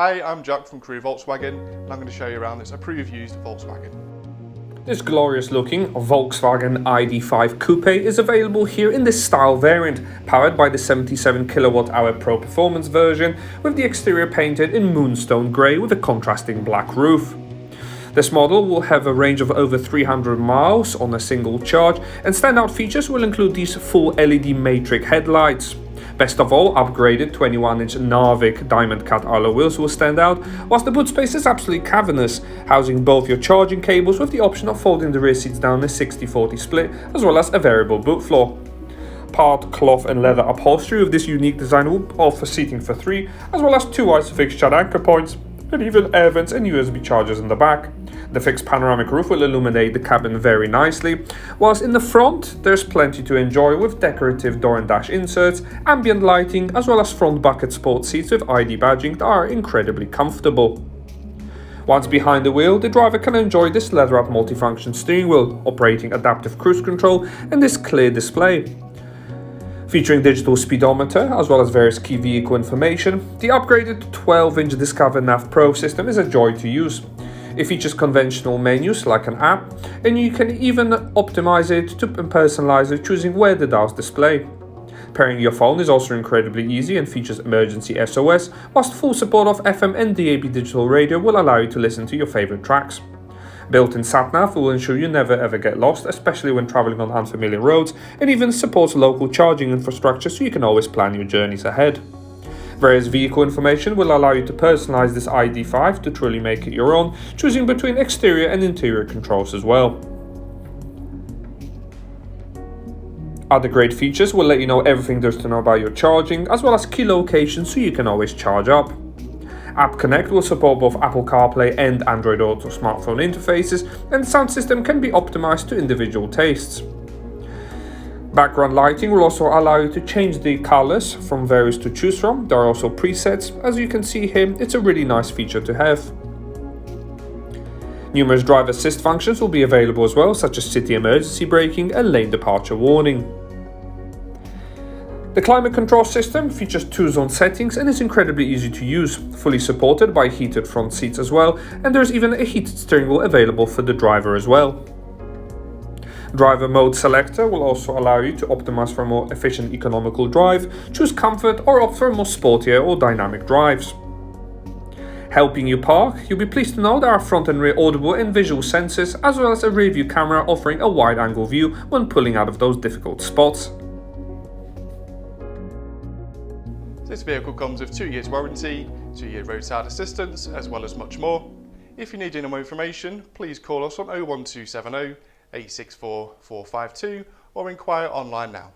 Hi, I'm Jack from Crewe Volkswagen and I'm going to show you around this approved used Volkswagen. This glorious looking Volkswagen ID.5 Coupe is available here in this style variant, powered by the 77 kWh Pro performance version, with the exterior painted in Moonstone grey with a contrasting black roof. This model will have a range of over 300 miles on a single charge, and standout features will include these full LED matrix headlights. Best of all, upgraded 21-inch Narvik diamond cut alloy wheels will stand out, whilst the boot space is absolutely cavernous, housing both your charging cables with the option of folding the rear seats down a 60-40 split, as well as a variable boot floor. Part cloth and leather upholstery with this unique design will offer seating for 3, as well as 2 ISOFIX and anchor points, and even air vents and USB chargers in the back. The fixed panoramic roof will illuminate the cabin very nicely, whilst in the front there's plenty to enjoy with decorative door and dash inserts, ambient lighting, as well as front bucket sport seats with ID badging that are incredibly comfortable. Once behind the wheel, the driver can enjoy this leather-wrapped multifunction steering wheel, operating adaptive cruise control, and this clear display. Featuring digital speedometer as well as various key vehicle information, the upgraded 12-inch Discover Nav Pro system is a joy to use. It features conventional menus like an app, and you can even optimize it to personalize it, choosing where the dials display. Pairing your phone is also incredibly easy and features emergency SOS, whilst full support of FM and DAB digital radio will allow you to listen to your favorite tracks. Built-in Sat Nav will ensure you never ever get lost, especially when traveling on unfamiliar roads, and even supports local charging infrastructure so you can always plan your journeys ahead. Various vehicle information will allow you to personalize this ID5 to truly make it your own, choosing between exterior and interior controls as well. Other great features will let you know everything there's to know about your charging, as well as key locations so you can always charge up. App Connect will support both Apple CarPlay and Android Auto smartphone interfaces, and the sound system can be optimized to individual tastes. Background lighting will also allow you to change the colors from various to choose from. There are also presets. As you can see here, it's a really nice feature to have. Numerous driver assist functions will be available as well, such as city emergency braking and lane departure warning. The climate control system features 2-zone settings and is incredibly easy to use, fully supported by heated front seats as well, and there's even a heated steering wheel available for the driver as well. Driver mode selector will also allow you to optimize for a more efficient economical drive, choose comfort, or opt for more sportier or dynamic drives. Helping you park, you'll be pleased to know there are front and rear audible and visual sensors, as well as a rear view camera offering a wide angle view when pulling out of those difficult spots. This vehicle comes with 2 years warranty, 2-year roadside assistance, as well as much more. If you need any more information, please call us on 01270 864 452 or inquire online now.